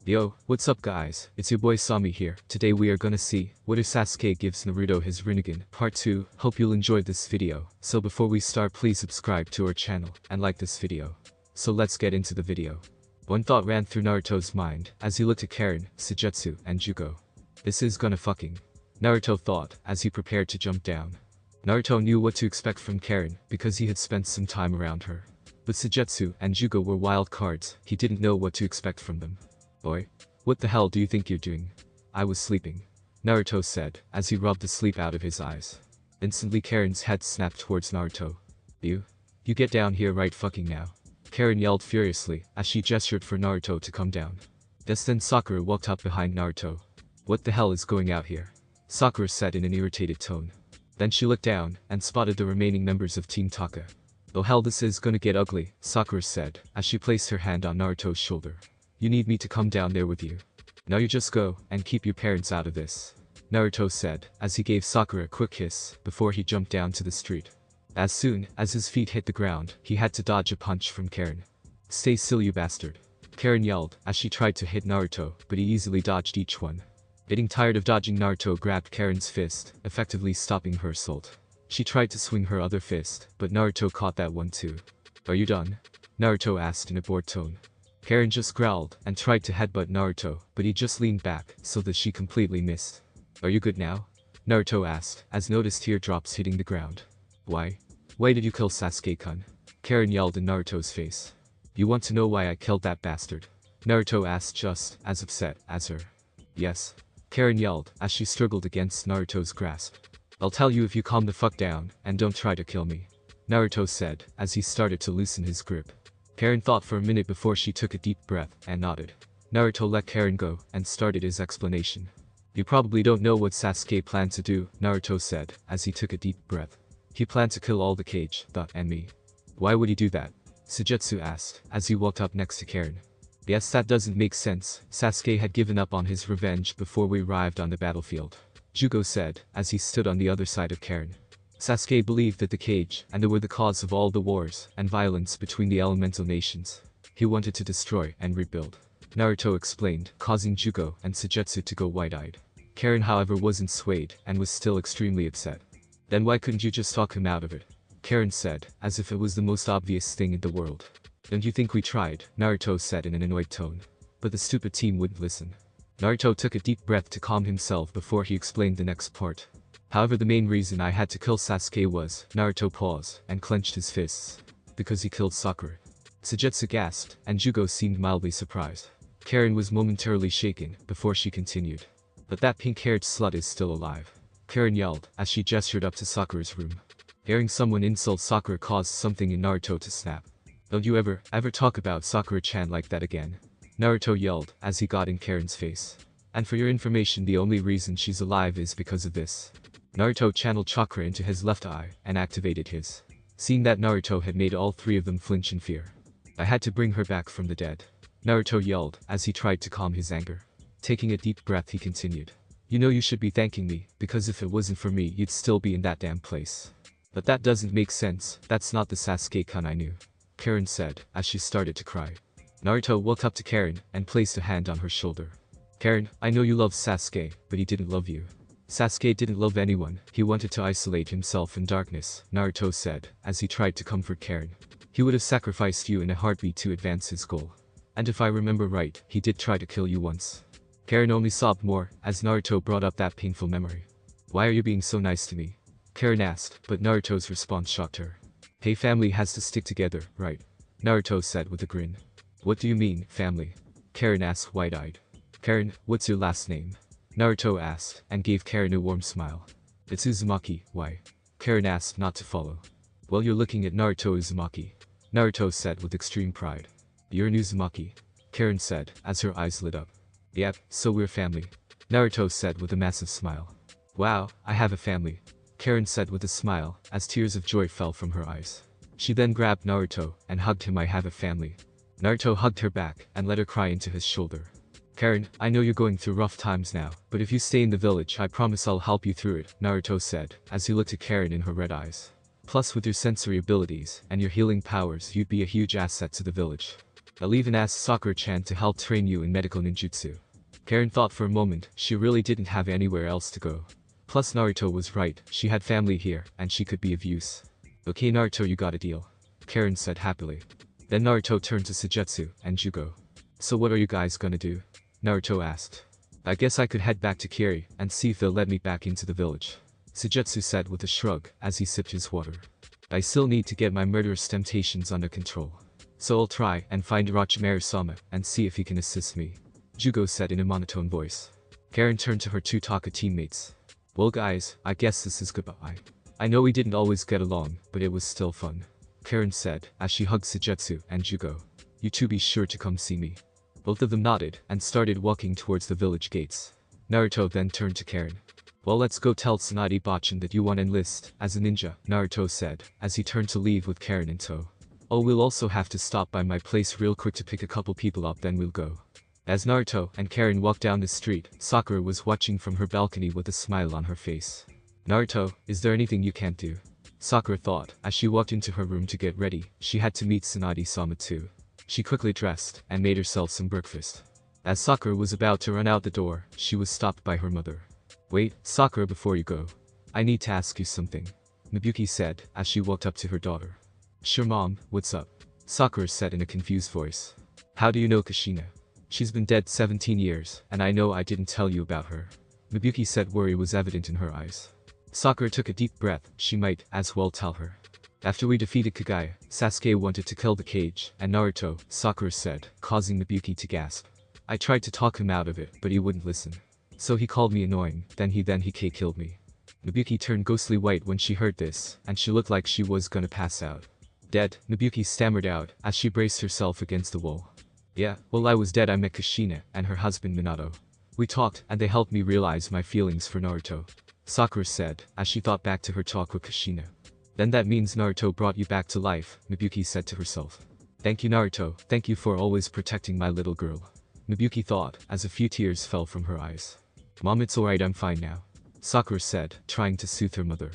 Yo, what's up guys, it's your boy Sami here. Today we are gonna see what if Sasuke gives Naruto his Rinnegan. Part 2, hope you'll enjoy this video. So before we start, please subscribe to our channel and like this video. So let's get into the video. One thought ran through Naruto's mind as he looked at Karen, Sujetsu, and Jugo. This is gonna fucking. Naruto thought as he prepared to jump down. Naruto knew what to expect from Karen because he had spent some time around her. But Sujetsu and Jugo were wild cards, he didn't know what to expect from them. Boy, what the hell do you think you're doing? I was sleeping, Naruto said as he rubbed the sleep out of his eyes. Instantly Karen's head snapped towards Naruto. You get down here right fucking now. Karen yelled furiously as she gestured for Naruto to come down. Just then Sakura walked up behind Naruto. What the hell is going out here? Sakura said in an irritated tone. Then she looked down and spotted the remaining members of Team Taka. Oh hell, this is gonna get ugly, Sakura said as she placed her hand on Naruto's shoulder. You need me to come down there with you. Now you just go and keep your parents out of this, Naruto said as he gave Sakura a quick kiss before he jumped down to the street. As soon as his feet hit the ground, he had to dodge a punch from Karen. Stay still you bastard, Karen yelled as she tried to hit Naruto, but he easily dodged each one. Getting tired of dodging, Naruto grabbed Karen's fist, effectively stopping her assault. She tried to swing her other fist, but Naruto caught that one too. Are you done? Naruto asked in a bored tone. Karen just growled and tried to headbutt Naruto, but he just leaned back so that she completely missed. Are you good now? Naruto asked as noticed teardrops hitting the ground. Why did you kill Sasuke-kun? Karen yelled in Naruto's face. You want to know why I killed that bastard? Naruto asked just as upset as her. Yes, Karen yelled as she struggled against Naruto's grasp. I'll tell you if you calm the fuck down and don't try to kill me, Naruto said as he started to loosen his grip. Karen thought for a minute before she took a deep breath and nodded. Naruto let Karen go and started his explanation. You probably don't know what Sasuke planned to do, Naruto said as he took a deep breath. He planned to kill all the Kage, and me. Why would he do that? Sujetsu asked as he walked up next to Karen. Yes, that doesn't make sense. Sasuke had given up on his revenge before we arrived on the battlefield, Jugo said as he stood on the other side of Karen. Sasuke believed that the Kage and they were the cause of all the wars and violence between the elemental nations. He wanted to destroy and rebuild, Naruto explained, causing Jugo and Sujetsu to go wide-eyed. Karen however wasn't swayed and was still extremely upset. Then why couldn't you just talk him out of it? Karen said, as if it was the most obvious thing in the world. Don't you think we tried? Naruto said in an annoyed tone. But the stupid team wouldn't listen. Naruto took a deep breath to calm himself before he explained the next part. However, the main reason I had to kill Sasuke was, Naruto paused and clenched his fists. Because he killed Sakura. Sujetsu gasped, and Jugo seemed mildly surprised. Karen was momentarily shaken before she continued. But that pink-haired slut is still alive, Karen yelled as she gestured up to Sakura's room. Hearing someone insult Sakura caused something in Naruto to snap. Don't you ever talk about Sakura-chan like that again, Naruto yelled as he got in Karen's face. And for your information, the only reason she's alive is because of this. Naruto channeled chakra into his left eye and activated his. Seeing that Naruto had made all three of them flinch in fear. I had to bring her back from the dead, Naruto yelled as he tried to calm his anger. Taking a deep breath he continued. You know you should be thanking me, because if it wasn't for me you'd still be in that damn place. But that doesn't make sense, that's not the Sasuke-kun I knew, Karen said as she started to cry. Naruto walked up to Karen and placed a hand on her shoulder. Karen, I know you love Sasuke, but he didn't love you. Sasuke didn't love anyone, he wanted to isolate himself in darkness, Naruto said as he tried to comfort Karen. He would have sacrificed you in a heartbeat to advance his goal. And if I remember right, he did try to kill you once. Karen only sobbed more as Naruto brought up that painful memory. Why are you being so nice to me? Karen asked, but Naruto's response shocked her. Hey, family has to stick together, right? Naruto said with a grin. What do you mean, family? Karen asked wide-eyed. Karen, what's your last name? Naruto asked and gave Karen a warm smile. It's Uzumaki, why? Karen asked not to follow. Well, you're looking at Naruto Uzumaki, Naruto said with extreme pride. You're an Uzumaki, Karen said as her eyes lit up. Yep, so we're family, Naruto said with a massive smile. Wow, I have a family, Karen said with a smile as tears of joy fell from her eyes. She then grabbed Naruto and hugged him. I have a family. Naruto hugged her back and let her cry into his shoulder. Karen, I know you're going through rough times now, but if you stay in the village I promise I'll help you through it, Naruto said as he looked at Karen in her red eyes. Plus with your sensory abilities and your healing powers you'd be a huge asset to the village. I'll even ask Sakura-chan to help train you in medical ninjutsu. Karen thought for a moment, she really didn't have anywhere else to go. Plus Naruto was right, she had family here, and she could be of use. Okay Naruto, you got a deal, Karen said happily. Then Naruto turned to Sujetsu and Jugo. So what are you guys gonna do? Naruto asked. I guess I could head back to Kiri and see if they'll let me back into the village, Sujetsu said with a shrug as he sipped his water. I still need to get my murderous temptations under control. So I'll try and find Orochimaru-sama and see if he can assist me, Jugo said in a monotone voice. Karen turned to her two Taka teammates. Well guys, I guess this is goodbye. I know we didn't always get along, but it was still fun, Karen said as she hugged Sujetsu and Jugo. You two be sure to come see me. Both of them nodded and started walking towards the village gates. Naruto then turned to Karen. Well, let's go tell Tsunade Bachan that you want to enlist as a ninja, Naruto said as he turned to leave with Karen in tow. Oh, we'll also have to stop by my place real quick to pick a couple people up, then we'll go. As Naruto and Karen walked down the street, Sakura was watching from her balcony with a smile on her face. Naruto, is there anything you can't do? Sakura thought as she walked into her room to get ready. She had to meet Tsunade-sama too. She quickly dressed and made herself some breakfast. As Sakura was about to run out the door, she was stopped by her mother. Wait, Sakura, before you go, I need to ask you something, Mibuki said as she walked up to her daughter. Sure mom, what's up? Sakura said in a confused voice. How do you know Kushina? She's been dead 17 years, and I know I didn't tell you about her. Mibuki said, worry was evident in her eyes. Sakura took a deep breath, she might as well tell her. After we defeated Kagaya, Sasuke wanted to kill the cage, and Naruto, Sakura said, causing Mibuki to gasp. I tried to talk him out of it, but he wouldn't listen. So he called me annoying, then he killed me. Mibuki turned ghostly white when she heard this, and she looked like she was gonna pass out. Dead, Mibuki stammered out as she braced herself against the wall. Yeah, while I was dead I met Kushina and her husband Minato. We talked and they helped me realize my feelings for Naruto, Sakura said as she thought back to her talk with Kushina. Then that means Naruto brought you back to life, Mibuki said to herself. Thank you Naruto, thank you for always protecting my little girl, Mibuki thought as a few tears fell from her eyes. Mom, it's alright, I'm fine now, Sakura said, trying to soothe her mother.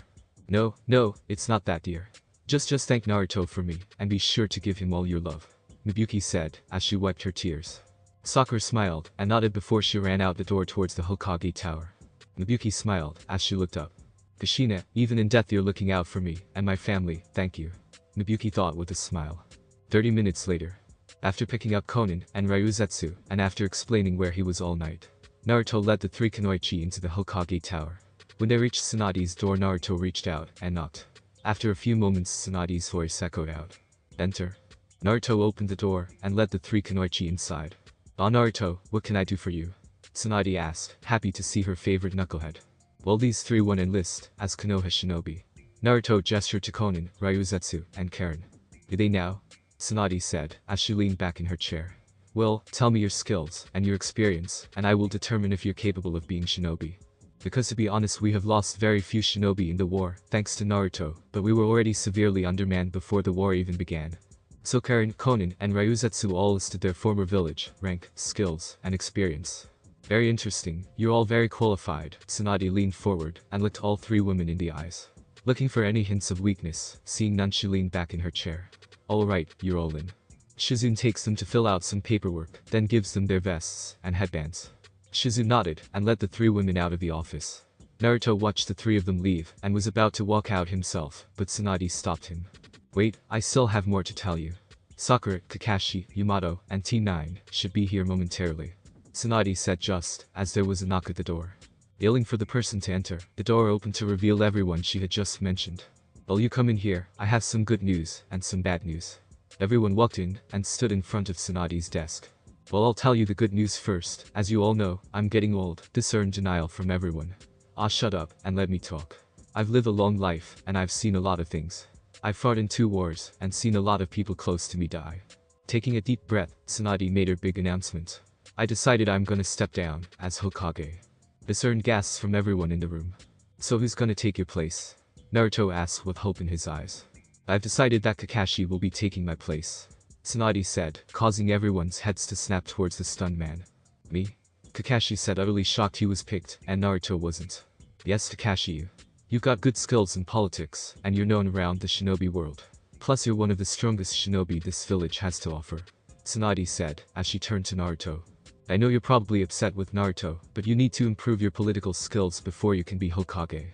No, it's not that, dear. Just thank Naruto for me, and be sure to give him all your love, Mibuki said as she wiped her tears. Sakura smiled and nodded before she ran out the door towards the Hokage tower. Mibuki smiled as she looked up. Kushina, even in death you're looking out for me and my family, thank you, Mibuki thought with a smile. 30 minutes later. After picking up Konan and Ryuzetsu, and after explaining where he was all night, Naruto led the three kunoichi into the Hokage tower. When they reached Tsunade's door, Naruto reached out and knocked. After a few moments, Tsunade's voice echoed out. Enter. Naruto opened the door and led the three kunoichi inside. Ah Naruto, what can I do for you? Tsunade asked, happy to see her favorite knucklehead. Well, these three want to enlist as Konoha shinobi. Naruto gestured to Konan, Ryuzetsu, and Karen. Do they now? Tsunade said as she leaned back in her chair. Well, tell me your skills and your experience, and I will determine if you're capable of being shinobi. Because to be honest, we have lost very few shinobi in the war, thanks to Naruto, but we were already severely undermanned before the war even began. So Karen, Konan, and Ryuzetsu all listed their former village, rank, skills, and experience. Very interesting, you're all very qualified. Tsunade leaned forward and looked all three women in the eyes. Looking for any hints of weakness, seeing none she leaned back in her chair. Alright, you're all in. Shizune takes them to fill out some paperwork, then gives them their vests and headbands. Shizune nodded and led the three women out of the office. Naruto watched the three of them leave and was about to walk out himself, but Tsunade stopped him. Wait, I still have more to tell you. Sakura, Kakashi, Yamato, and Team 9 should be here momentarily, Tsunade said just as there was a knock at the door. Yelling for the person to enter, the door opened to reveal everyone she had just mentioned. Well, you come in here, I have some good news and some bad news. Everyone walked in and stood in front of Tsunade's desk. Well, I'll tell you the good news first. As you all know, I'm getting old. This earned denial from everyone. Ah, shut up and let me talk. I've lived a long life and I've seen a lot of things. I've fought in 2 wars and seen a lot of people close to me die. Taking a deep breath, Tsunade made her big announcement. I decided I'm gonna step down as Hokage. This earned gasps from everyone in the room. So who's gonna take your place? Naruto asked with hope in his eyes. I've decided that Kakashi will be taking my place, Tsunade said, causing everyone's heads to snap towards the stunned man. Me? Kakashi said, utterly shocked he was picked, and Naruto wasn't. Yes, Kakashi, you've got good skills in politics, and you're known around the shinobi world. Plus you're one of the strongest shinobi this village has to offer. Tsunade said, as she turned to Naruto. I know you're probably upset with Naruto, but you need to improve your political skills before you can be Hokage.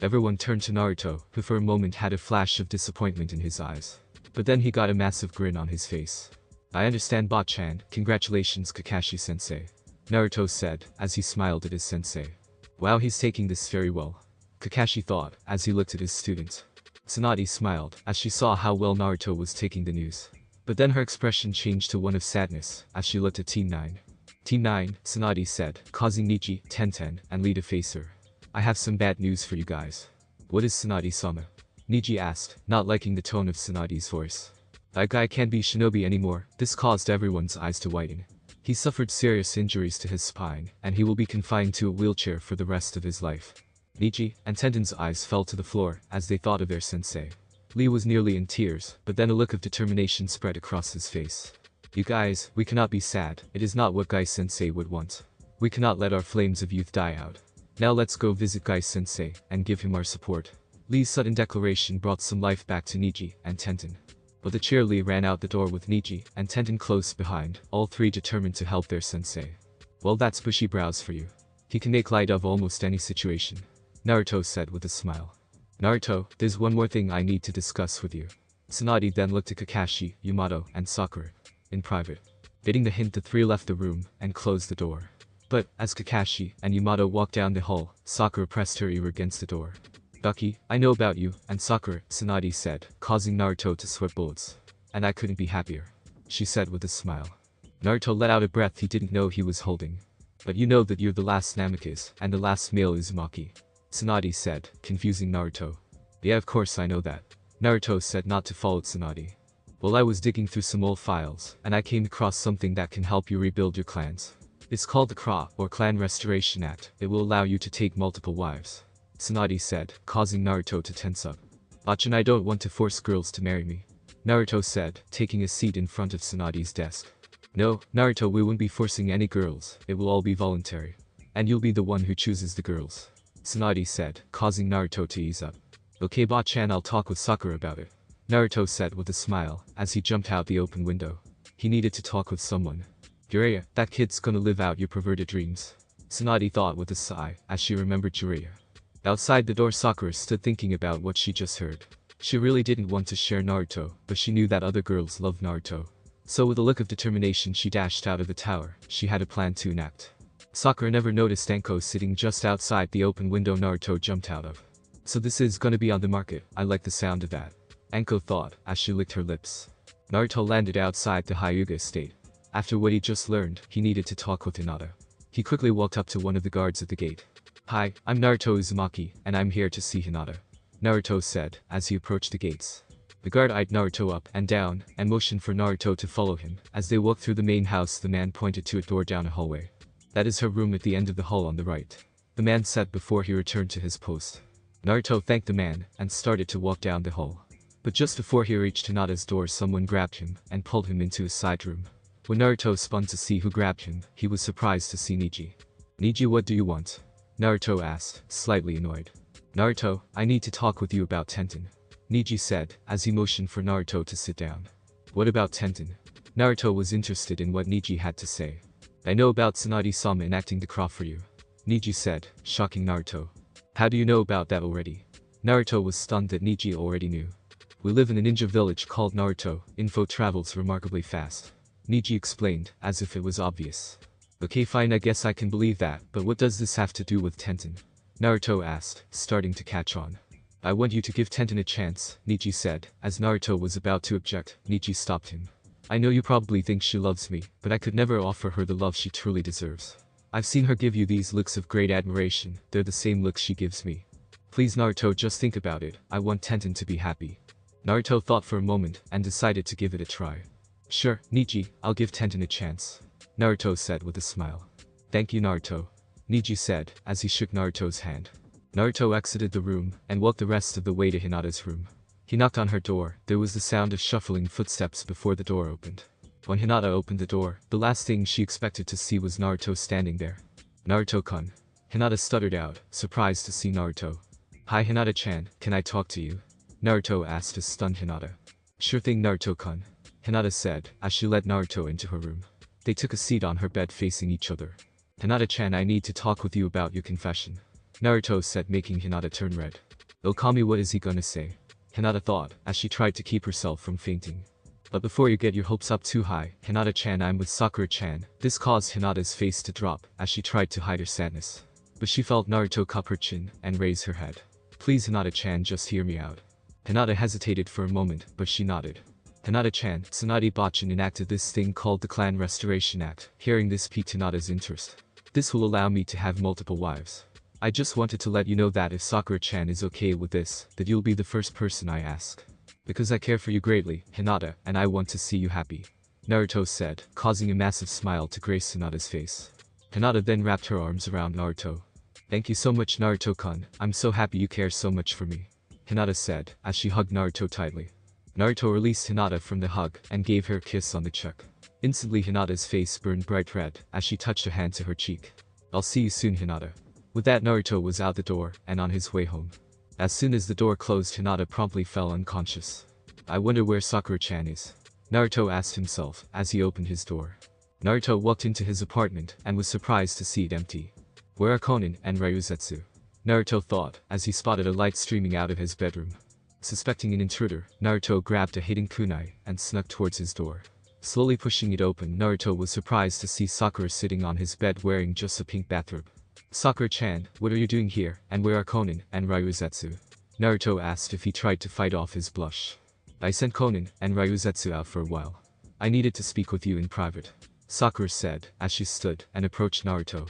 Everyone turned to Naruto, who for a moment had a flash of disappointment in his eyes. But then he got a massive grin on his face. I understand, Bachan. Congratulations, Kakashi-sensei. Naruto said, as he smiled at his sensei. Wow, he's taking this very well. Kakashi thought, as he looked at his student. Tsunade smiled, as she saw how well Naruto was taking the news. But then her expression changed to one of sadness, as she looked at Team 9. Team 9, Tsunade said, causing Niji, Tenten, and Lee to face her. I have some bad news for you guys. What is Tsunade-sama? Niji asked, not liking the tone of Tsunade's voice. That guy can't be shinobi anymore. This caused everyone's eyes to widen. He suffered serious injuries to his spine, and he will be confined to a wheelchair for the rest of his life. Niji and Tenten's eyes fell to the floor as they thought of their sensei. Lee was nearly in tears, but then a look of determination spread across his face. You guys, we cannot be sad. It is not what Gai-sensei would want. We cannot let our flames of youth die out. Now let's go visit Gai-sensei and give him our support. Lee's sudden declaration brought some life back to Niji and Tenten. But the cheer Lee ran out the door with Niji and Tenten close behind, all three determined to help their sensei. Well, that's bushy brows for you. He can make light of almost any situation. Naruto said with a smile. Naruto, there's one more thing I need to discuss with you. Tsunade then looked at Kakashi, Yamato, and Sakura. In private. Getting the hint, the three left the room and closed the door. But, as Kakashi and Yamato walked down the hall, Sakura pressed her ear against the door. Ducky, I know about you, and Sakura, Tsunade said, causing Naruto to sweat bullets. And I couldn't be happier. She said with a smile. Naruto let out a breath he didn't know he was holding. But you know that you're the last Namikaze, and the last male Uzumaki. Tsunade said, confusing Naruto. Yeah, of course I know that. Naruto said not to follow Tsunade. Well, I was digging through some old files, and I came across something that can help you rebuild your clans. It's called the KRA, or Clan Restoration Act. It will allow you to take multiple wives. Tsunade said, causing Naruto to tense up. Bachan, I don't want to force girls to marry me. Naruto said, taking a seat in front of Tsunade's desk. No, Naruto, we won't be forcing any girls. It will all be voluntary. And you'll be the one who chooses the girls. Tsunade said, causing Naruto to ease up. Okay, Bachan, I'll talk with Sakura about it. Naruto said with a smile, as he jumped out the open window. He needed to talk with someone. Jiraiya, that kid's gonna live out your perverted dreams. Tsunade thought with a sigh, as she remembered Jiraiya. Outside the door, Sakura stood thinking about what she just heard. She really didn't want to share Naruto, but she knew that other girls loved Naruto. So with a look of determination she dashed out of the tower. She had a plan to enact. Sakura never noticed Anko sitting just outside the open window Naruto jumped out of. So this is gonna be on the market. I like the sound of that. Anko thought, as she licked her lips. Naruto landed outside the Hyuga estate. After what he just learned, he needed to talk with Hinata. He quickly walked up to one of the guards at the gate. Hi, I'm Naruto Uzumaki, and I'm here to see Hinata. Naruto said, as he approached the gates. The guard eyed Naruto up and down, and motioned for Naruto to follow him. As they walked through the main house, the man pointed to a door down a hallway. That is her room at the end of the hall on the right. The man said before he returned to his post. Naruto thanked the man, and started to walk down the hall. But just before he reached Hinata's door, someone grabbed him, and pulled him into a side room. When Naruto spun to see who grabbed him, he was surprised to see Niji. Niji, what do you want? Naruto asked, slightly annoyed. Naruto, I need to talk with you about Tenten. Niji said, as he motioned for Naruto to sit down. What about Tenten? Naruto was interested in what Niji had to say. I know about Tsunade-sama enacting the KRA for you. Niji said, shocking Naruto. How do you know about that already? Naruto was stunned that Niji already knew. We live in a ninja village called Naruto. Info travels remarkably fast. Niji explained, as if it was obvious. Okay, fine, I guess I can believe that, but what does this have to do with Tenten? Naruto asked, starting to catch on. I want you to give Tenten a chance, Niji said. As Naruto was about to object, Niji stopped him. I know you probably think she loves me, but I could never offer her the love she truly deserves. I've seen her give you these looks of great admiration. They're the same looks she gives me. Please, Naruto, just think about it. I want Tenten to be happy. Naruto thought for a moment, and decided to give it a try. Sure, Niji, I'll give Tenten a chance. Naruto said with a smile. Thank you, Naruto. Niji said, as he shook Naruto's hand. Naruto exited the room, and walked the rest of the way to Hinata's room. He knocked on her door. There was the sound of shuffling footsteps before the door opened. When Hinata opened the door, the last thing she expected to see was Naruto standing there. Naruto-kun. Hinata stuttered out, surprised to see Naruto. Hi Hinata-chan, can I talk to you? Naruto asked a stunned Hinata. Sure thing, Naruto-kun. Hinata said, as she led Naruto into her room. They took a seat on her bed facing each other. Hinata-chan, I need to talk with you about your confession, Naruto said, making Hinata turn red. Okami, what is he gonna say? Hinata thought, as she tried to keep herself from fainting. But before you get your hopes up too high, Hinata-chan, I'm with Sakura-chan. This caused Hinata's face to drop, as she tried to hide her sadness. But she felt Naruto cup her chin, and raise her head. Please Hinata-chan, just hear me out. Hinata hesitated for a moment, but she nodded. Hinata-chan, Tsunade Bachin enacted this thing called the Clan Restoration Act. Hearing this piqued Hinata's interest. This will allow me to have multiple wives. I just wanted to let you know that if Sakura-chan is okay with this, that you'll be the first person I ask. Because I care for you greatly, Hinata, and I want to see you happy, Naruto said, causing a massive smile to grace Hinata's face. Hinata then wrapped her arms around Naruto. Thank you so much, Naruto-kun, I'm so happy you care so much for me, Hinata said, as she hugged Naruto tightly. Naruto released Hinata from the hug and gave her a kiss on the cheek. Instantly Hinata's face burned bright red as she touched a hand to her cheek. I'll see you soon, Hinata. With that, Naruto was out the door and on his way home. As soon as the door closed, Hinata promptly fell unconscious. I wonder where Sakura-chan is, Naruto asked himself as he opened his door. Naruto walked into his apartment and was surprised to see it empty. Where are Konan and Ryuzetsu? Naruto thought as he spotted a light streaming out of his bedroom. Suspecting an intruder, Naruto grabbed a hidden kunai and snuck towards his door. Slowly pushing it open, Naruto was surprised to see Sakura sitting on his bed wearing just a pink bathrobe. Sakura-chan, what are you doing here, and where are Konan and Ryuzetsu? Naruto asked if he tried to fight off his blush. I sent Konan and Ryuzetsu out for a while. I needed to speak with you in private, Sakura said as she stood and approached Naruto.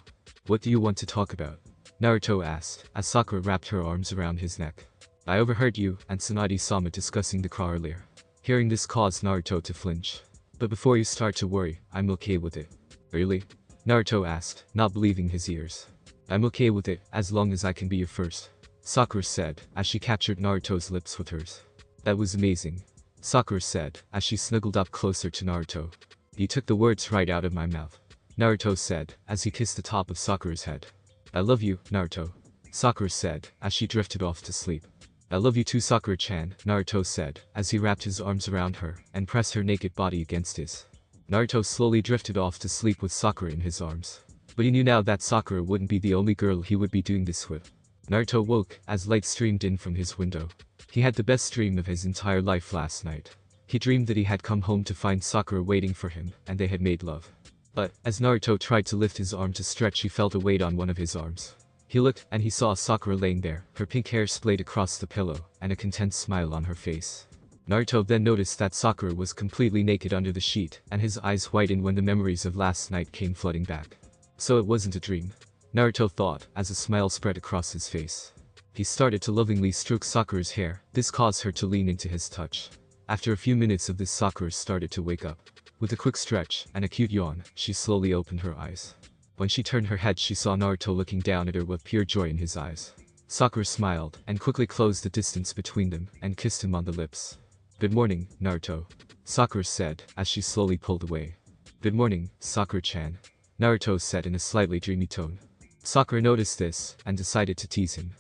What do you want to talk about? Naruto asked as Sakura wrapped her arms around his neck. I overheard you and Tsunade-sama discussing the car earlier. Hearing this caused Naruto to flinch. But before you start to worry, I'm okay with it. Really? Naruto asked, not believing his ears. I'm okay with it, as long as I can be your first, Sakura said, as she captured Naruto's lips with hers. That was amazing, Sakura said, as she snuggled up closer to Naruto. You took the words right out of my mouth, Naruto said, as he kissed the top of Sakura's head. I love you, Naruto, Sakura said, as she drifted off to sleep. I love you too, Sakura-chan, Naruto said, as he wrapped his arms around her and pressed her naked body against his. Naruto slowly drifted off to sleep with Sakura in his arms. But he knew now that Sakura wouldn't be the only girl he would be doing this with. Naruto woke as light streamed in from his window. He had the best dream of his entire life last night. He dreamed that he had come home to find Sakura waiting for him and they had made love. But, as Naruto tried to lift his arm to stretch, he felt a weight on one of his arms. He looked and he saw Sakura laying there, her pink hair splayed across the pillow and a content smile on her face. Naruto then noticed that Sakura was completely naked under the sheet and his eyes widened when the memories of last night came flooding back. So it wasn't a dream, Naruto thought as a smile spread across his face. He started to lovingly stroke Sakura's hair. This caused her to lean into his touch. After a few minutes of this, Sakura started to wake up. With a quick stretch and a cute yawn, she slowly opened her eyes. When she turned her head, she saw Naruto looking down at her with pure joy in his eyes. Sakura smiled and quickly closed the distance between them and kissed him on the lips. Good morning, Naruto, Sakura said as she slowly pulled away. Good morning, Sakura-chan, Naruto said in a slightly dreamy tone. Sakura noticed this and decided to tease him.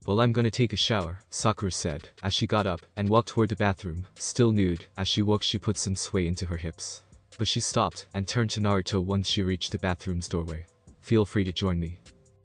Well, I'm gonna take a shower, Sakura said as she got up and walked toward the bathroom. Still nude, as she woke she put some sway into her hips. But she stopped and turned to Naruto once she reached the bathroom's doorway. Feel free to join me.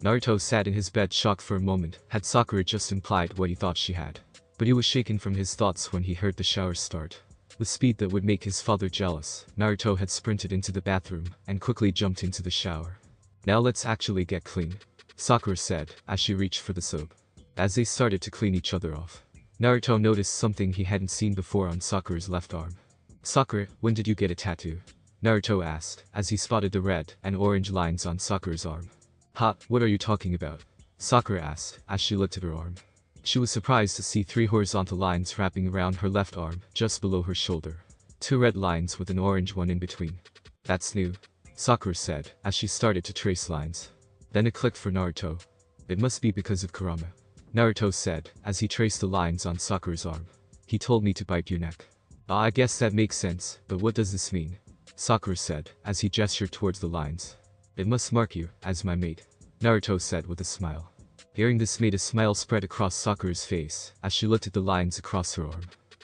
Naruto sat in his bed shocked for a moment. Had Sakura just implied what he thought she had? But he was shaken from his thoughts when he heard the shower start. With speed that would make his father jealous, Naruto had sprinted into the bathroom and quickly jumped into the shower. Now let's actually get clean, Sakura said as she reached for the soap. As they started to clean each other off, Naruto noticed something he hadn't seen before on Sakura's left arm. Sakura, when did you get a tattoo? Naruto asked as he spotted the red and orange lines on Sakura's arm. Ha, what are you talking about? Sakura asked as she looked at her arm. She was surprised to see 3 horizontal lines wrapping around her left arm, just below her shoulder. 2 red lines with an orange one in between. That's new, Sakura said as she started to trace lines. Then it clicked for Naruto. It must be because of Kurama, Naruto said as he traced the lines on Sakura's arm. He told me to bite your neck. I guess that makes sense, but what does this mean? Sakura said as he gestured towards the lines. It must mark you as my mate, Naruto said with a smile. Hearing this made a smile spread across Sakura's face as she looked at the lines across her arm.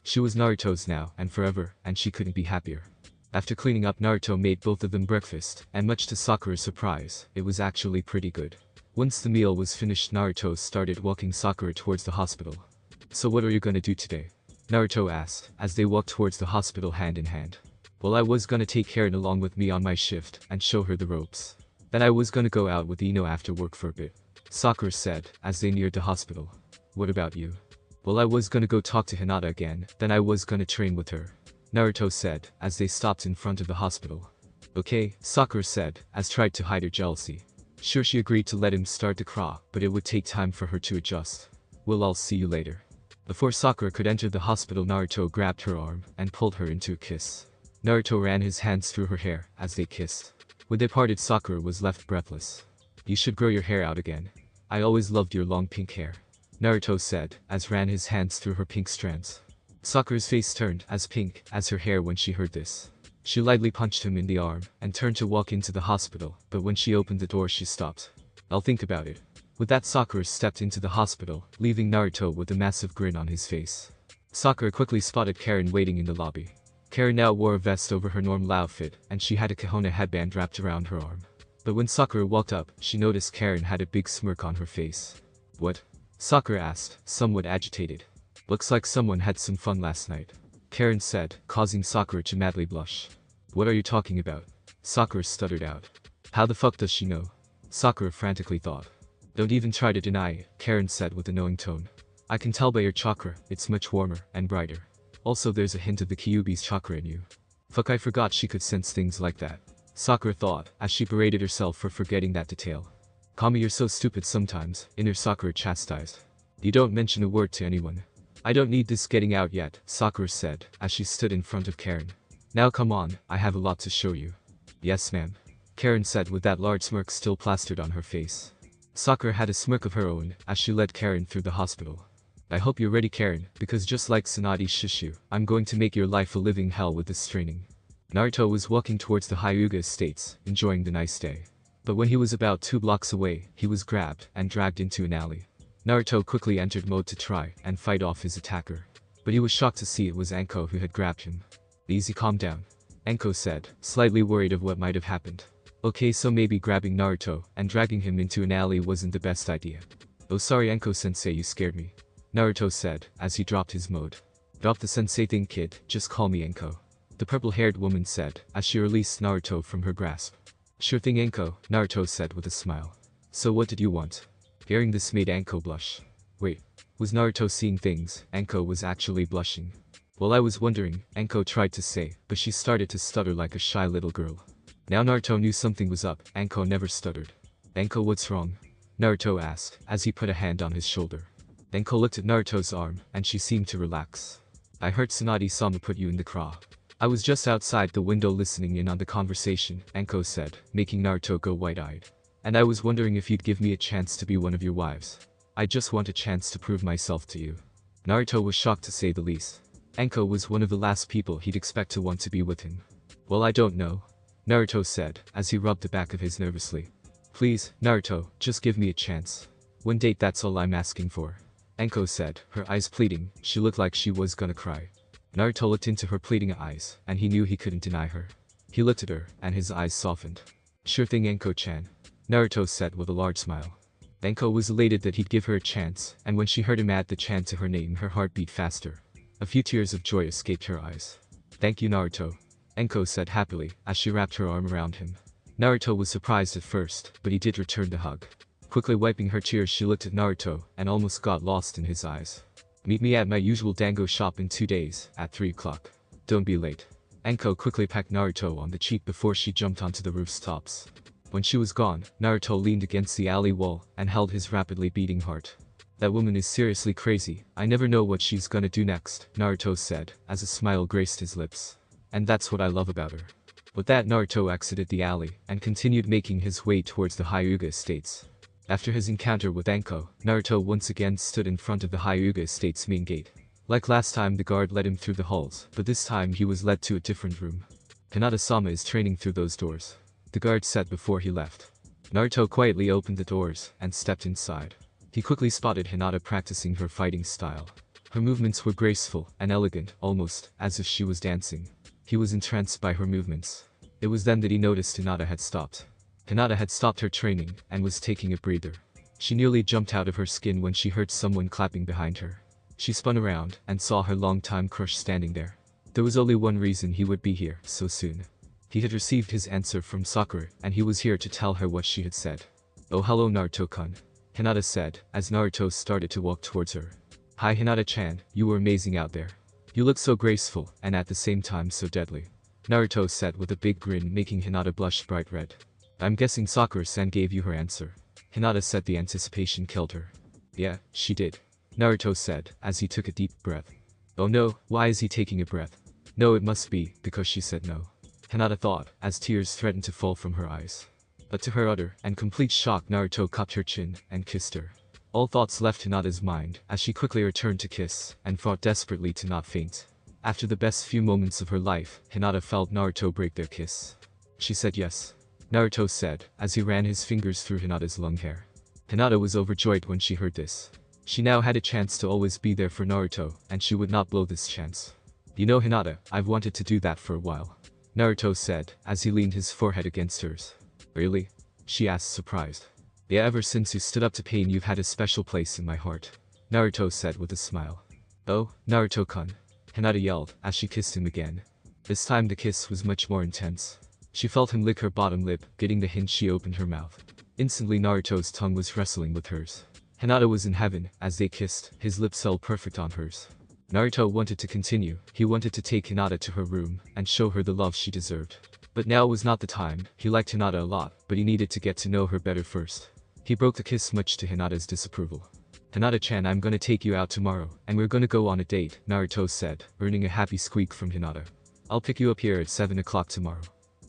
She was Naruto's now and forever, and she couldn't be happier. After cleaning up, Naruto made both of them breakfast, and much to Sakura's surprise, it was actually pretty good. Once the meal was finished, Naruto started walking Sakura towards the hospital. "So what are you gonna do today?" Naruto asked, as they walked towards the hospital hand in hand. "Well, I was gonna take Karen along with me on my shift and show her the ropes. Then I was gonna go out with Ino after work for a bit," Sakura said, as they neared the hospital. "What about you?" "Well, I was gonna go talk to Hinata again, then I was gonna train with her," Naruto said, as they stopped in front of the hospital. "Okay," Sakura said, as tried to hide her jealousy. Sure, she agreed to let him start the craw, but it would take time for her to adjust. "Well, I'll see you later." Before Sakura could enter the hospital, Naruto grabbed her arm and pulled her into a kiss. Naruto ran his hands through her hair as they kissed. When they parted, Sakura was left breathless. "You should grow your hair out again. I always loved your long pink hair," Naruto said, as ran his hands through her pink strands. Sakura's face turned as pink as her hair when she heard this. She lightly punched him in the arm and turned to walk into the hospital, but when she opened the door she stopped. "I'll think about it." With that, Sakura stepped into the hospital, leaving Naruto with a massive grin on his face. Sakura quickly spotted Karen waiting in the lobby. Karen now wore a vest over her normal outfit, and she had a Kahona headband wrapped around her arm. But when Sakura walked up, she noticed Karen had a big smirk on her face. "What?" Sakura asked, somewhat agitated. "Looks like someone had some fun last night," Karen said, causing Sakura to madly blush. "What are you talking about?" Sakura stuttered out. "How the fuck does she know?" Sakura frantically thought. "Don't even try to deny it," Karen said with a knowing tone. "I can tell by your chakra, it's much warmer and brighter. Also, there's a hint of the Kyuubi's chakra in you." "Fuck, I forgot she could sense things like that," Sakura thought, as she berated herself for forgetting that detail. "Kami, you're so stupid sometimes," inner Sakura chastised. "You don't mention a word to anyone." "I don't need this getting out yet," Sakura said, as she stood in front of Karen. "Now come on, I have a lot to show you." "Yes, ma'am," Karen said with that large smirk still plastered on her face. Sakura had a smirk of her own as she led Karen through the hospital. "I hope you're ready, Karen, because just like Tsunade Shishu, I'm going to make your life a living hell with this training." Naruto was walking towards the Hyuga estates, enjoying the nice day. But when he was about 2 blocks away, he was grabbed and dragged into an alley. Naruto quickly entered mode to try and fight off his attacker. But he was shocked to see it was Anko who had grabbed him. "Easy, calm down," Anko said, slightly worried of what might have happened. "Okay, so maybe grabbing Naruto and dragging him into an alley wasn't the best idea." "Oh, sorry Anko-sensei, you scared me," Naruto said, as he dropped his mode. "Drop the sensei thing, kid, just call me Anko," the purple-haired woman said, as she released Naruto from her grasp. "Sure thing, Anko," Naruto said with a smile. "So what did you want?" Hearing this made Anko blush. Wait, was Naruto seeing things? Anko was actually blushing. "Well, I was wondering," Anko tried to say, but she started to stutter like a shy little girl. Now Naruto knew something was up. Anko never stuttered. "Anko, what's wrong?" Naruto asked, as he put a hand on his shoulder. Anko looked at Naruto's arm, and she seemed to relax. "I heard Tsunade-sama put you in the craw." "I was just outside the window listening in on the conversation," Anko said, making Naruto go wide-eyed. "And I was wondering if you'd give me a chance to be one of your wives. I just want a chance to prove myself to you." Naruto was shocked to say the least. Anko was one of the last people he'd expect to want to be with him. "Well, I don't know," Naruto said, as he rubbed the back of his nervously. "Please, Naruto, just give me a chance. One date, that's all I'm asking for," Anko said, her eyes pleading. She looked like she was gonna cry. Naruto looked into her pleading eyes, and he knew he couldn't deny her. He looked at her, and his eyes softened. "Sure thing, Anko-chan," Naruto said with a large smile. Anko was elated that he'd give her a chance, and when she heard him add the chan to her name, her heart beat faster. A few tears of joy escaped her eyes. "Thank you, Naruto," Anko said happily, as she wrapped her arm around him. Naruto was surprised at first, but he did return the hug. Quickly wiping her tears, she looked at Naruto, and almost got lost in his eyes. "Meet me at my usual dango shop in 2 days, at 3 o'clock. Don't be late." Anko quickly pecked Naruto on the cheek before she jumped onto the rooftops. When she was gone, Naruto leaned against the alley wall and held his rapidly beating heart. "That woman is seriously crazy. I never know what she's gonna do next," Naruto said, as a smile graced his lips. "And that's what I love about her." With that, Naruto exited the alley and continued making his way towards the Hyuga estates. After his encounter with Anko, Naruto once again stood in front of the Hyuga estate's main gate. Like last time, the guard led him through the halls, but this time he was led to a different room. "Hinata-sama is training through those doors," the guard said before he left. Naruto quietly opened the doors and stepped inside. He quickly spotted Hinata practicing her fighting style. Her movements were graceful and elegant, almost as if she was dancing. He was entranced by her movements. It was then that he noticed Hinata had stopped. Hinata had stopped her training and was taking a breather. She nearly jumped out of her skin when she heard someone clapping behind her. She spun around and saw her longtime crush standing there. There was only one reason he would be here so soon. He had received his answer from Sakura and he was here to tell her what she had said. "Oh, hello Naruto-kun," Hinata said as Naruto started to walk towards her. "Hi Hinata-chan, you were amazing out there. You look so graceful and at the same time so deadly," Naruto said with a big grin, making Hinata blush bright red. "I'm guessing Sakura-san gave you her answer," Hinata said. The anticipation killed her. "Yeah, she did," Naruto said as he took a deep breath. "Oh no, why is he taking a breath? No, it must be because she said no," Hinata thought as tears threatened to fall from her eyes. But to her utter and complete shock, Naruto cupped her chin and kissed her. All thoughts left Hinata's mind as she quickly returned to kiss and fought desperately to not faint. After the best few moments of her life, Hinata felt Naruto break their kiss. "She said yes," Naruto said as he ran his fingers through Hinata's long hair. Hinata was overjoyed when she heard this. She now had a chance to always be there for Naruto, and she would not blow this chance. "You know Hinata, I've wanted to do that for a while," Naruto said as he leaned his forehead against hers. "Really?" she asked, surprised. "Yeah, ever since you stood up to pain you've had a special place in my heart," Naruto said with a smile. "Oh, Naruto-kun," Hinata yelled as she kissed him again. This time the kiss was much more intense. She felt him lick her bottom lip, getting the hint. She opened her mouth. Instantly Naruto's tongue was wrestling with hers. Hinata was in heaven as they kissed, his lips fell perfect on hers. Naruto wanted to continue. He wanted to take Hinata to her room and show her the love she deserved. But now was not the time. He liked Hinata a lot, but he needed to get to know her better first. He broke the kiss much to Hinata's disapproval. "Hinata-chan, I'm gonna take you out tomorrow, and we're gonna go on a date," Naruto said, earning a happy squeak from Hinata. "I'll pick you up here at 7 o'clock tomorrow."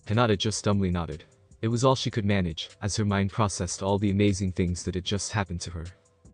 Hinata just dumbly nodded. It was all she could manage, as her mind processed all the amazing things that had just happened to her.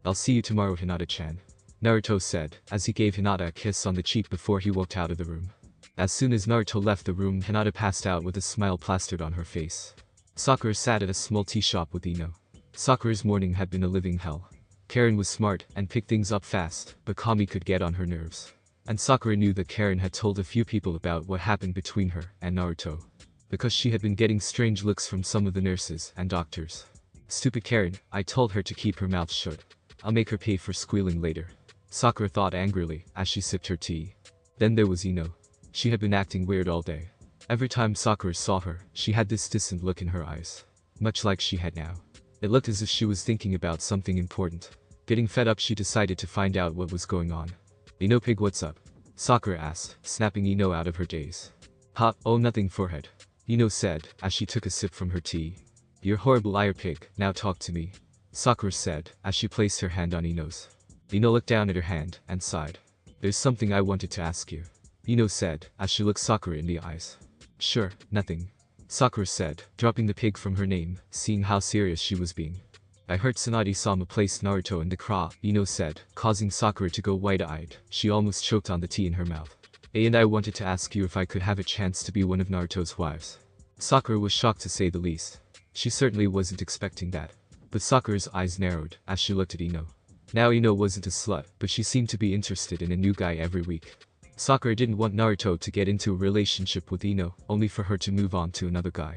"I'll see you tomorrow, Hinata-chan," Naruto said, as he gave Hinata a kiss on the cheek before he walked out of the room. As soon as Naruto left the room, Hinata passed out with a smile plastered on her face. Sakura sat at a small tea shop with Ino. Sakura's morning had been a living hell. Karen was smart and picked things up fast, but Kami could get on her nerves. And Sakura knew that Karen had told a few people about what happened between her and Naruto. Because she had been getting strange looks from some of the nurses and doctors. "Stupid Karen, I told her to keep her mouth shut. I'll make her pay for squealing later," Sakura thought angrily as she sipped her tea. Then there was Ino. She had been acting weird all day. Every time Sakura saw her, she had this distant look in her eyes. Much like she had now. It looked as if she was thinking about something important. Getting fed up, she decided to find out what was going on. "Ino pig, what's up?" Sakura asked, snapping Ino out of her daze. "Ha, oh nothing, forehead," Ino said as she took a sip from her tea. "You're horrible liar pig, now talk to me," Sakura said as she placed her hand on Ino's. Ino looked down at her hand and sighed. "There's something I wanted to ask you," Ino said as she looked Sakura in the eyes. "Sure, nothing," Sakura said, dropping the pig from her name, seeing how serious she was being. "I heard Tsunade-sama placed Naruto in the cra," Ino said, causing Sakura to go wide-eyed. She almost choked on the tea in her mouth. "And I wanted to ask you if I could have a chance to be one of Naruto's wives." Sakura was shocked to say the least. She certainly wasn't expecting that. But Sakura's eyes narrowed as she looked at Ino. Now Ino wasn't a slut, but she seemed to be interested in a new guy every week. Sakura didn't want Naruto to get into a relationship with Ino, only for her to move on to another guy.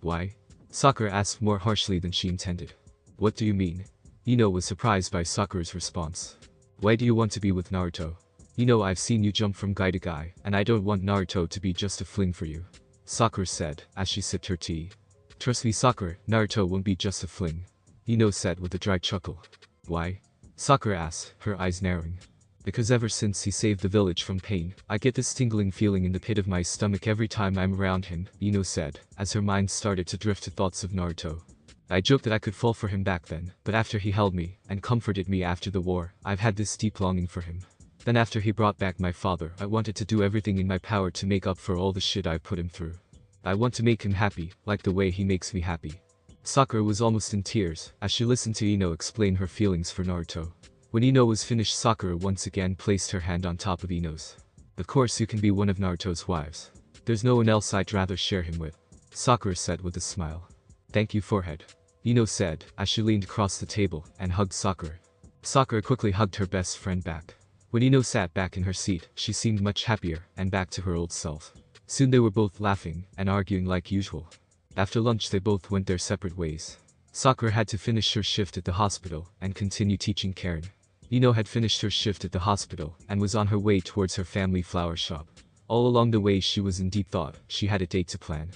"Why?" Sakura asked more harshly than she intended. "What do you mean?" Ino was surprised by Sakura's response. "Why do you want to be with Naruto? I've seen you jump from guy to guy, and I don't want Naruto to be just a fling for you," Sakura said as she sipped her tea. "Trust me Sakura, Naruto won't be just a fling," Ino said with a dry chuckle. "Why?" Sakura asked, her eyes narrowing. "Because ever since he saved the village from pain, I get this tingling feeling in the pit of my stomach every time I'm around him," Ino said, as her mind started to drift to thoughts of Naruto. "I joked that I could fall for him back then, but after he held me and comforted me after the war, I've had this deep longing for him. Then after he brought back my father, I wanted to do everything in my power to make up for all the shit I've put him through. I want to make him happy, like the way he makes me happy." Sakura was almost in tears as she listened to Ino explain her feelings for Naruto. When Ino was finished, Sakura once again placed her hand on top of Ino's. "Of course you can be one of Naruto's wives. There's no one else I'd rather share him with," Sakura said with a smile. "Thank you forehead," Ino said as she leaned across the table and hugged Sakura. Sakura quickly hugged her best friend back. When Ino sat back in her seat, she seemed much happier and back to her old self. Soon they were both laughing and arguing like usual. After lunch they both went their separate ways. Sakura had to finish her shift at the hospital and continue teaching Karen. Ino had finished her shift at the hospital and was on her way towards her family flower shop. All along the way she was in deep thought. She had a date to plan.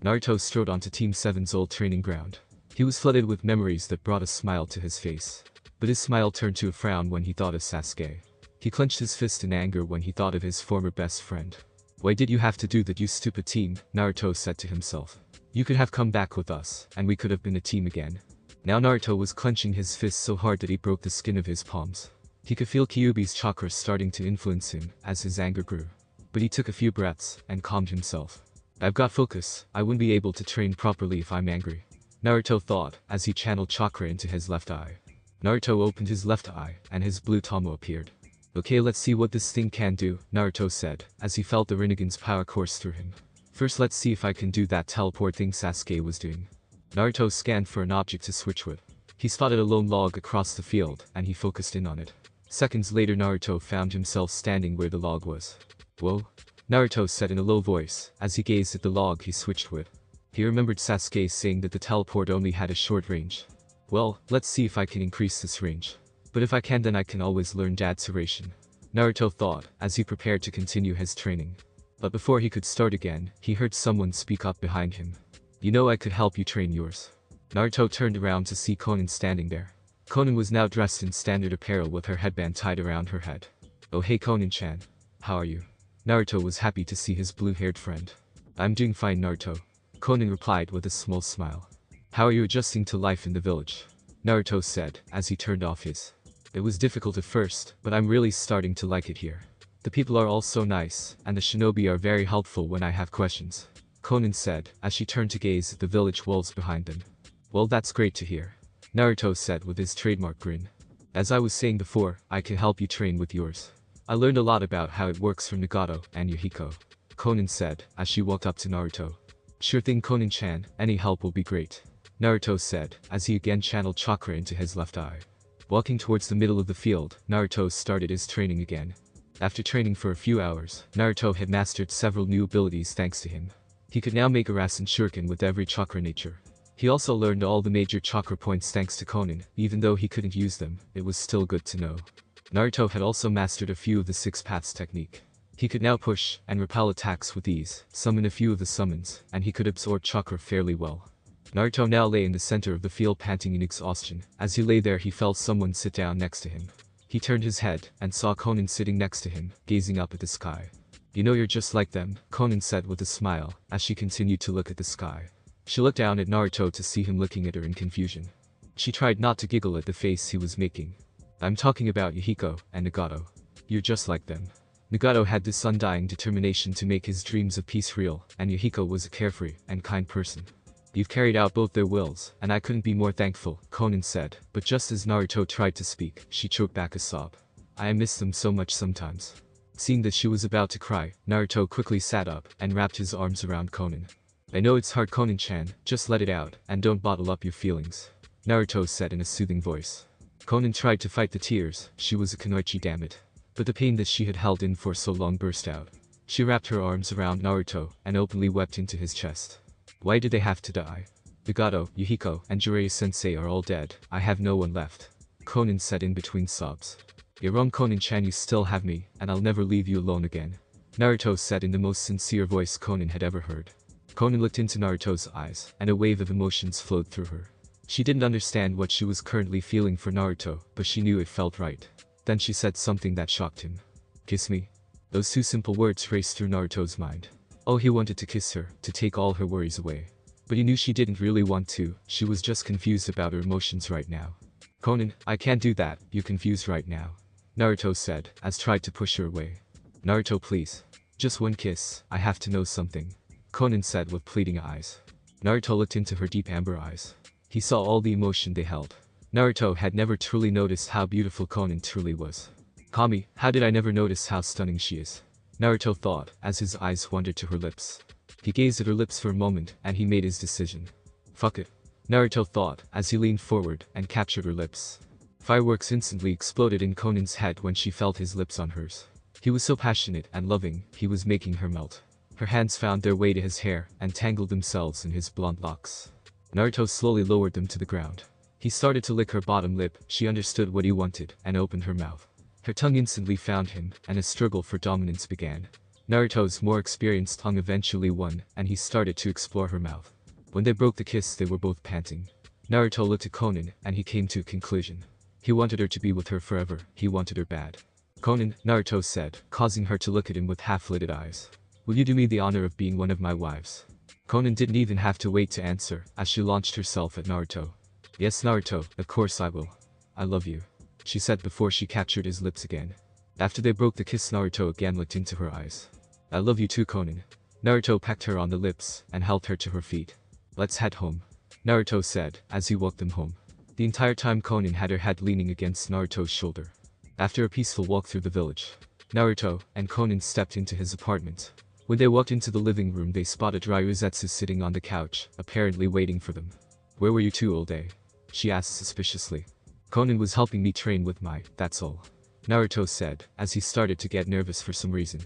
Naruto strode onto Team 7's old training ground. He was flooded with memories that brought a smile to his face. But his smile turned to a frown when he thought of Sasuke. He clenched his fist in anger when he thought of his former best friend. "Why did you have to do that, you stupid team?" Naruto said to himself. "You could have come back with us, and we could have been a team again." Now Naruto was clenching his fist so hard that he broke the skin of his palms. He could feel Kyuubi's chakra starting to influence him as his anger grew. But he took a few breaths and calmed himself. "I've got focus. I wouldn't be able to train properly if I'm angry," Naruto thought as he channeled chakra into his left eye. Naruto opened his left eye and his blue Tomo appeared. "Okay, let's see what this thing can do," Naruto said as he felt the Rinnegan's power course through him. "First let's see if I can do that teleport thing Sasuke was doing." Naruto scanned for an object to switch with. He spotted a lone log across the field and he focused in on it. Seconds later Naruto found himself standing where the log was. "Whoa," Naruto said in a low voice as he gazed at the log he switched with. He remembered Sasuke saying that the teleport only had a short range. "Well, let's see if I can increase this range. But if I can, then I can always learn Datsuration," Naruto thought as he prepared to continue his training. But before he could start again, he heard someone speak up behind him. "You know, I could help you train yours." Naruto turned around to see Konan standing there. Konan was now dressed in standard apparel with her headband tied around her head. "Oh hey Konan-chan. How are you?" Naruto was happy to see his blue-haired friend. "I'm doing fine, Naruto," Konan replied with a small smile. "How are you adjusting to life in the village?" Naruto said as he turned off his. "It was difficult at first, but I'm really starting to like it here. The people are all so nice, and the shinobi are very helpful when I have questions," Konan said as she turned to gaze at the village walls behind them. "Well, that's great to hear," Naruto said with his trademark grin. "As I was saying before, I can help you train with yours. I learned a lot about how it works from Nagato and Yuhiko," Konan said as she walked up to Naruto. "Sure thing Konan-chan, any help will be great," Naruto said as he again channeled chakra into his left eye. Walking towards the middle of the field, Naruto started his training again. After training for a few hours, Naruto had mastered several new abilities thanks to him. He could now make a Rasen Shuriken with every chakra nature. He also learned all the major chakra points thanks to Konan. Even though he couldn't use them, it was still good to know. Naruto had also mastered a few of the 6 paths technique. He could now push and repel attacks with ease, summon a few of the summons, and he could absorb chakra fairly well. Naruto now lay in the center of the field panting in exhaustion. As he lay there he felt someone sit down next to him. He turned his head and saw Konan sitting next to him, gazing up at the sky. "You know, you're just like them," Konan said with a smile as she continued to look at the sky. She looked down at Naruto to see him looking at her in confusion. She tried not to giggle at the face he was making. "I'm talking about Yuhiko and Nagato. You're just like them." Nagato had this undying determination to make his dreams of peace real, and Yuhiko was a carefree and kind person. "You've carried out both their wills, and I couldn't be more thankful," Konan said, but just as Naruto tried to speak, she choked back a sob. "I miss them so much sometimes." Seeing that she was about to cry, Naruto quickly sat up and wrapped his arms around Konan. "I know it's hard, Konan-chan, just let it out, and don't bottle up your feelings," Naruto said in a soothing voice. Konan tried to fight the tears. She was a kunoichi, damn it. But the pain that she had held in for so long burst out. She wrapped her arms around Naruto and openly wept into his chest. "Why did they have to die? Nagato, Yuhiko, and Jiraiya-sensei are all dead. I have no one left," Konan said in between sobs. "You're wrong, Konan-chan, you still have me, and I'll never leave you alone again," Naruto said in the most sincere voice Konan had ever heard. Konan looked into Naruto's eyes, and a wave of emotions flowed through her. She didn't understand what she was currently feeling for Naruto, but she knew it felt right. Then she said something that shocked him. "Kiss me." Those 2 simple words raced through Naruto's mind. Oh, he wanted to kiss her, to take all her worries away. But he knew she didn't really want to, she was just confused about her emotions right now. "Konan, I can't do that, you're confused right now," Naruto said, as tried to push her away. "Naruto, please. Just one kiss, I have to know something," Konan said with pleading eyes. Naruto looked into her deep amber eyes. He saw all the emotion they held. Naruto had never truly noticed how beautiful Konan truly was. "Kami, how did I never notice how stunning she is?" Naruto thought as his eyes wandered to her lips. He gazed at her lips for a moment and he made his decision. "Fuck it," Naruto thought as he leaned forward and captured her lips. Fireworks instantly exploded in Conan's head when she felt his lips on hers. He was so passionate and loving, he was making her melt. Her hands found their way to his hair and tangled themselves in his blonde locks. Naruto slowly lowered them to the ground. He started to lick her bottom lip. She understood what he wanted and opened her mouth. Her tongue instantly found him, and a struggle for dominance began. Naruto's more experienced tongue eventually won, and he started to explore her mouth. When they broke the kiss, they were both panting. Naruto looked at Conan, and he came to a conclusion. He wanted her to be with her forever. He wanted her bad. Conan, Naruto said, causing her to look at him with half-lidded eyes. Will you do me the honor of being one of my wives? Conan didn't even have to wait to answer, as she launched herself at Naruto. Yes, Naruto, of course I will. I love you, she said before she captured his lips again. After they broke the kiss, Naruto again looked into her eyes. I love you too, Conan. Naruto pecked her on the lips and helped her to her feet. Let's head home, Naruto said, as he walked them home. The entire time Conan had her head leaning against Naruto's shoulder. After a peaceful walk through the village, Naruto and Conan stepped into his apartment. When they walked into the living room, they spotted Ryuzetsu sitting on the couch, apparently waiting for them. Where were you two all day? She asked suspiciously. Conan was helping me train with that's all, Naruto said, as he started to get nervous for some reason.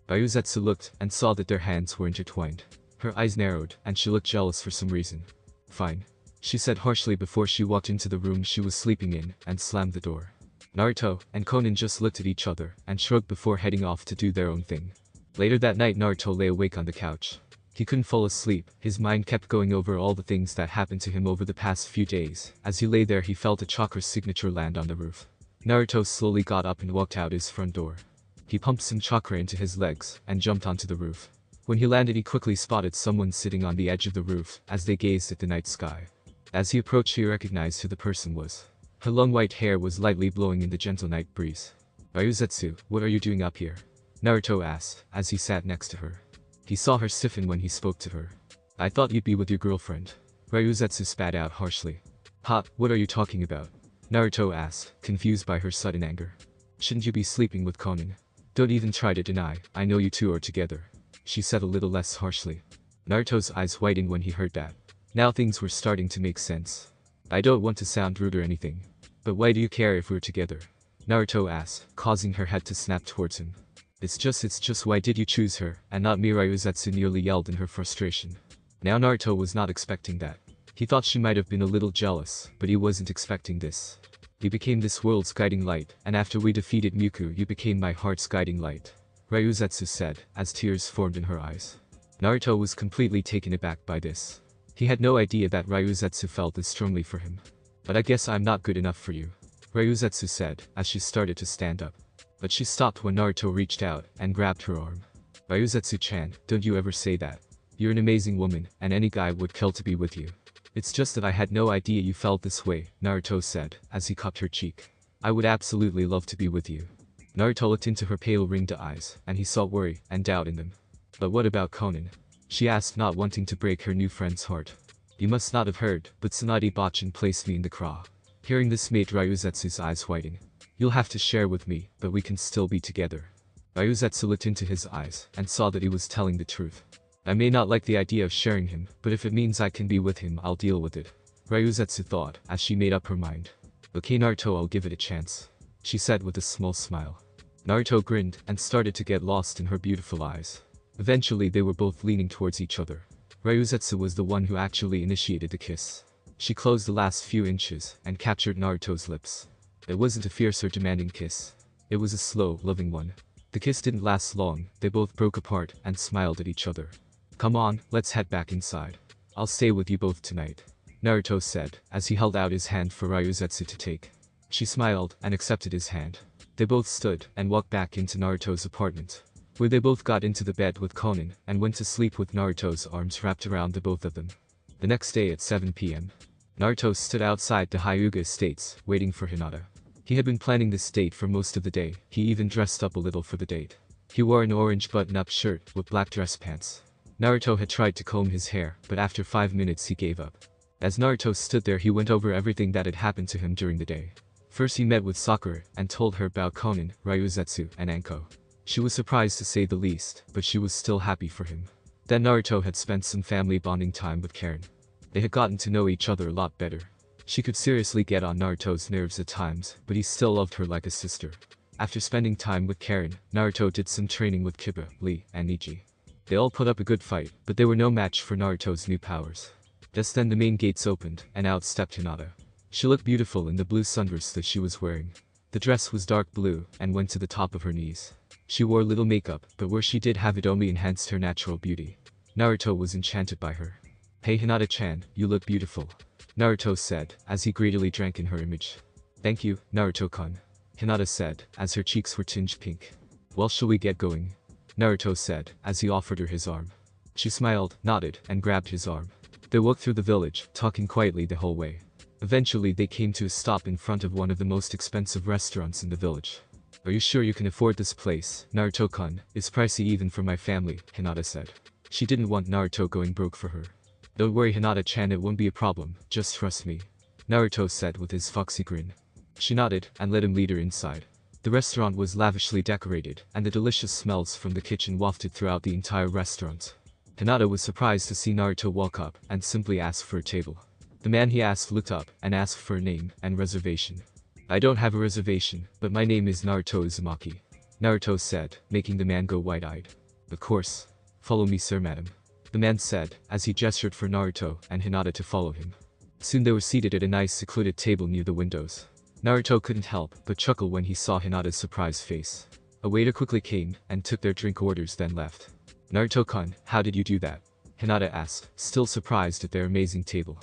Ryuzetsu looked and saw that their hands were intertwined. Her eyes narrowed, and she looked jealous for some reason. Fine, she said harshly before she walked into the room she was sleeping in and slammed the door. Naruto and Conan just looked at each other and shrugged before heading off to do their own thing. Later that night, Naruto lay awake on the couch. He couldn't fall asleep. His mind kept going over all the things that happened to him over the past few days. As he lay there, he felt a chakra signature land on the roof. Naruto slowly got up and walked out his front door. He pumped some chakra into his legs and jumped onto the roof. When he landed, he quickly spotted someone sitting on the edge of the roof as they gazed at the night sky. As he approached, he recognized who the person was. Her long white hair was lightly blowing in the gentle night breeze. Ryuzetsu, what are you doing up here? Naruto asked, as he sat next to her. He saw her stiffen when he spoke to her. I thought you'd be with your girlfriend. Ryuzetsu spat out harshly. Ha, what are you talking about? Naruto asked, confused by her sudden anger. Shouldn't you be sleeping with Conan? Don't even try to deny, I know you two are together, she said a little less harshly. Naruto's eyes widened when he heard that. Now things were starting to make sense. I don't want to sound rude or anything, but why do you care if we're together? Naruto asked, causing her head to snap towards him. It's just why did you choose her, and not me? Ryuzetsu nearly yelled in her frustration. Now Naruto was not expecting that. He thought she might have been a little jealous, but he wasn't expecting this. You became this world's guiding light, and after we defeated Miku, you became my heart's guiding light, Ryuzetsu said, as tears formed in her eyes. Naruto was completely taken aback by this. He had no idea that Ryuzetsu felt this strongly for him. But I guess I'm not good enough for you, Ryuzetsu said, as she started to stand up. But she stopped when Naruto reached out and grabbed her arm. Ryuzetsu-chan, don't you ever say that. You're an amazing woman, and any guy would kill to be with you. It's just that I had no idea you felt this way, Naruto said, as he cupped her cheek. I would absolutely love to be with you. Naruto looked into her pale ringed eyes, and he saw worry and doubt in them. But what about Conan? She asked, not wanting to break her new friend's heart. You must not have heard, but Tsunade Bachin placed me in the craw. Hearing this made Ryuzetsu's eyes widen. You'll have to share with me, but we can still be together. Ryuzetsu looked into his eyes and saw that he was telling the truth. I may not like the idea of sharing him, but if it means I can be with him, I'll deal with it, Ryuzetsu thought, as she made up her mind. Okay Naruto, I'll give it a chance, she said with a small smile. Naruto grinned and started to get lost in her beautiful eyes. Eventually they were both leaning towards each other. Ryuzetsu was the one who actually initiated the kiss. She closed the last few inches and captured Naruto's lips. It wasn't a fierce or demanding kiss. It was a slow, loving one. The kiss didn't last long. They both broke apart and smiled at each other. Come on, let's head back inside. I'll stay with you both tonight, Naruto said, as he held out his hand for Ryuzetsu to take. She smiled and accepted his hand. They both stood and walked back into Naruto's apartment, where they both got into the bed with Conan and went to sleep with Naruto's arms wrapped around the both of them. The next day at 7 p.m., Naruto stood outside the Hyuga Estates, waiting for Hinata. He had been planning this date for most of the day. He even dressed up a little for the date. He wore an orange button-up shirt with black dress pants. Naruto had tried to comb his hair, but after 5 minutes he gave up. As Naruto stood there, he went over everything that had happened to him during the day. First he met with Sakura and told her about Conan, Ryuzetsu, and Anko. She was surprised to say the least, but she was still happy for him. Then Naruto had spent some family bonding time with Karen. They had gotten to know each other a lot better. She could seriously get on Naruto's nerves at times, but he still loved her like a sister. After spending time with Karen, Naruto did some training with Kiba, Lee, and Neji. They all put up a good fight, but they were no match for Naruto's new powers. Just then the main gates opened, and out stepped Hinata. She looked beautiful in the blue sundress that she was wearing. The dress was dark blue, and went to the top of her knees. She wore little makeup, but where she did have it only enhanced her natural beauty. Naruto was enchanted by her. "Hey Hinata-chan, you look beautiful," Naruto said, as he greedily drank in her image. "Thank you, Naruto-kun," Hinata said, as her cheeks were tinged pink. "Well, shall we get going?" Naruto said, as he offered her his arm. She smiled, nodded, and grabbed his arm. They walked through the village, talking quietly the whole way. Eventually they came to a stop in front of one of the most expensive restaurants in the village. "Are you sure you can afford this place, Naruto-kun? It's pricey even for my family," Hinata said. She didn't want Naruto going broke for her. "Don't worry Hinata-chan, it won't be a problem, just trust me," Naruto said with his foxy grin. She nodded, and let him lead her inside. The restaurant was lavishly decorated, and the delicious smells from the kitchen wafted throughout the entire restaurant. Hinata was surprised to see Naruto walk up, and simply ask for a table. The man he asked looked up, and asked for a name, and reservation. "I don't have a reservation, but my name is Naruto Uzumaki," Naruto said, making the man go wide-eyed. "Of course. Follow me sir madam," the man said, as he gestured for Naruto and Hinata to follow him. Soon they were seated at a nice secluded table near the windows. Naruto couldn't help but chuckle when he saw Hinata's surprised face. A waiter quickly came, and took their drink orders then left. "Naruto-kun, how did you do that?" Hinata asked, still surprised at their amazing table.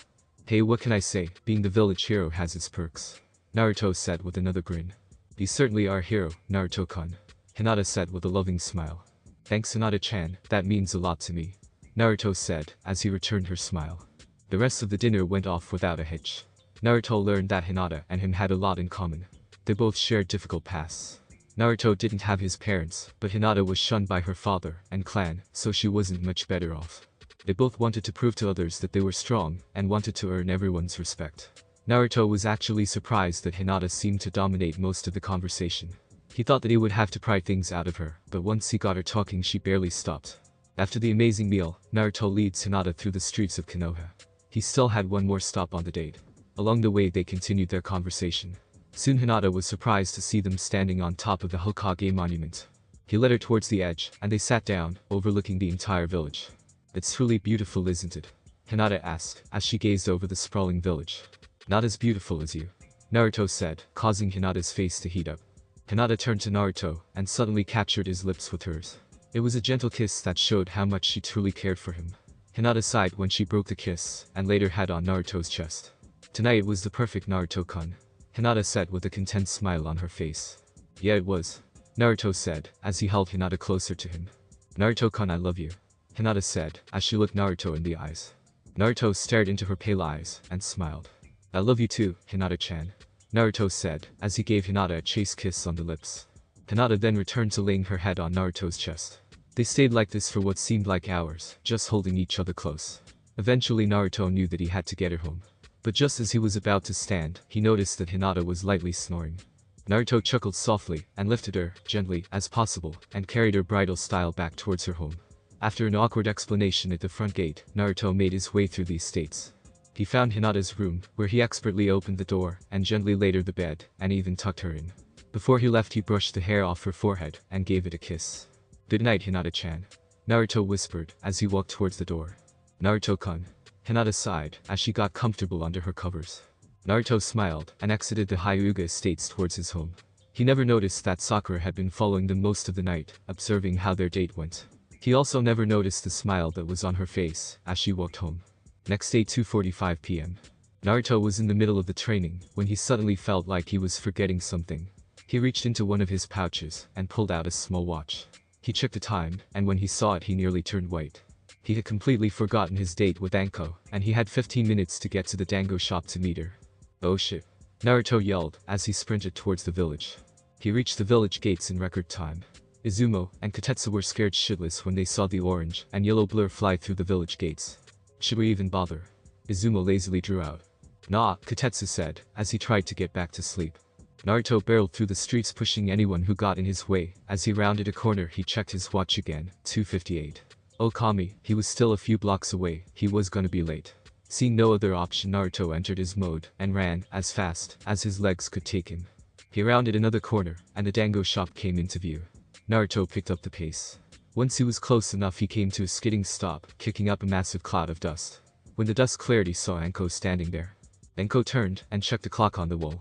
"Hey, what can I say, being the village hero has its perks," Naruto said with another grin. "You certainly are a hero, Naruto-kun," Hinata said with a loving smile. "Thanks Hinata-chan, that means a lot to me," Naruto said, as he returned her smile. The rest of the dinner went off without a hitch. Naruto learned that Hinata and him had a lot in common. They both shared difficult pasts. Naruto didn't have his parents, but Hinata was shunned by her father and clan, so she wasn't much better off. They both wanted to prove to others that they were strong, and wanted to earn everyone's respect. Naruto was actually surprised that Hinata seemed to dominate most of the conversation. He thought that he would have to pry things out of her, but once he got her talking she barely stopped. After the amazing meal, Naruto leads Hinata through the streets of Konoha. He still had one more stop on the date. Along the way they continued their conversation. Soon Hinata was surprised to see them standing on top of the Hokage monument. He led her towards the edge, and they sat down, overlooking the entire village. "It's truly beautiful, isn't it?" Hinata asked, as she gazed over the sprawling village. "Not as beautiful as you," Naruto said, causing Hinata's face to heat up. Hinata turned to Naruto, and suddenly captured his lips with hers. It was a gentle kiss that showed how much she truly cared for him. Hinata sighed when she broke the kiss, and laid her head on Naruto's chest. "Tonight was the perfect, Naruto-kun," Hinata said with a content smile on her face. "Yeah, it was," Naruto said, as he held Hinata closer to him. "Naruto-kun, I love you," Hinata said, as she looked Naruto in the eyes. Naruto stared into her pale eyes, and smiled. "I love you too, Hinata-chan," Naruto said, as he gave Hinata a chaste kiss on the lips. Hinata then returned to laying her head on Naruto's chest. They stayed like this for what seemed like hours, just holding each other close. Eventually Naruto knew that he had to get her home. But just as he was about to stand, he noticed that Hinata was lightly snoring. Naruto chuckled softly, and lifted her, gently as possible, and carried her bridal style back towards her home. After an awkward explanation at the front gate, Naruto made his way through the estates. He found Hinata's room, where he expertly opened the door, and gently laid her the bed, and even tucked her in. Before he left he brushed the hair off her forehead, and gave it a kiss. "Good night, Hinata-chan," Naruto whispered, as he walked towards the door. "Naruto-kun," Hinata sighed, as she got comfortable under her covers. Naruto smiled, and exited the Hyuga estates towards his home. He never noticed that Sakura had been following them most of the night, observing how their date went. He also never noticed the smile that was on her face, as she walked home. Next day 2:45 p.m. Naruto was in the middle of the training, when he suddenly felt like he was forgetting something. He reached into one of his pouches, and pulled out a small watch. He checked the time, and when he saw it he nearly turned white. He had completely forgotten his date with Anko, and he had 15 minutes to get to the dango shop to meet her. "Oh shit," Naruto yelled, as he sprinted towards the village. He reached the village gates in record time. Izumo and Kotetsu were scared shitless when they saw the orange and yellow blur fly through the village gates. "Should we even bother?" Izumo lazily drew out. "Nah," Kotetsu said, as he tried to get back to sleep. Naruto barreled through the streets pushing anyone who got in his way. As he rounded a corner he checked his watch again, 2:58. Oh Kami, he was still a few blocks away, he was gonna be late. Seeing no other option, Naruto entered his mode and ran as fast as his legs could take him. He rounded another corner and the dango shop came into view. Naruto picked up the pace. Once he was close enough, he came to a skidding stop, kicking up a massive cloud of dust. When the dust cleared, he saw Anko standing there. Anko turned and checked the clock on the wall.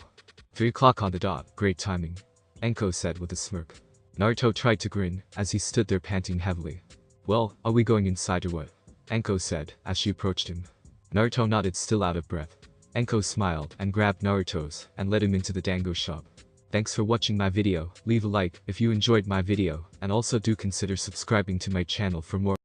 3 o'clock on the dot, great timing, Anko said with a smirk. Naruto tried to grin as he stood there panting heavily. Well, are we going inside or what? Anko said as she approached him. Naruto nodded, still out of breath. Anko smiled and grabbed Naruto's and led him into the dango shop. Thanks for watching my video. Leave a like if you enjoyed my video and also do consider subscribing to my channel for more.